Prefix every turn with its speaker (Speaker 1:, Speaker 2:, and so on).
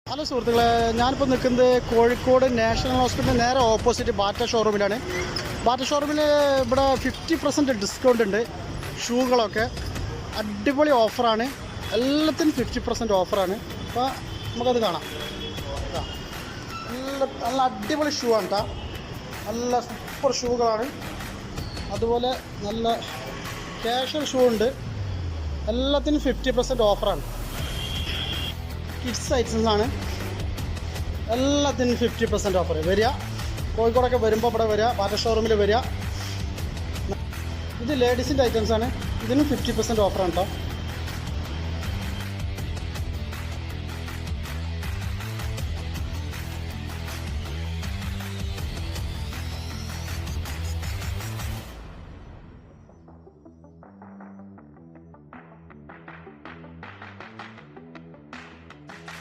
Speaker 1: Hello സുഹൃത്തുക്കളെ, ഞാനിപ്പോൾ നിൽക്കുന്നത് കോഴിക്കോട് നാഷണൽ ഹോസ്പിറ്റലിന് നേരെ ഓപ്പോസിറ്റ് ബാറ്റ ഷോറൂമിലാണ്. ബാറ്റ ഷോറൂമിൽ ഇവിടെ 50% ഡിസ്കൗണ്ട് ഉണ്ട്. ഷൂകളൊക്കെ അടിപൊളി ഓഫറാണ്, എല്ലാത്തിനും 50% ഓഫറാണ്. അപ്പോൾ നമുക്കത് കാണാം. നല്ല അടിപൊളി ഷൂ ആണ് കേട്ടോ, നല്ല സൂപ്പർ ഷൂകളാണ്. അതുപോലെ നല്ല കാഷ്വൽ ഷൂ ഉണ്ട്, എല്ലാത്തിനും 50% ഓഫറാണ്. കിഡ്സ് ഐറ്റംസ് ആണ്, എല്ലാത്തിനും 50% ഓഫർ. വരിക, കോഴിക്കോടൊക്കെ വരുമ്പോൾ ഇവിടെ വരിക, ബാറ്റ ഷോറൂമിൽ വരിക. ഇത് ലേഡീസിൻ്റെ ഐറ്റംസ് ആണ്, ഇതിനും 50% ഓഫറാണ് കേട്ടോ.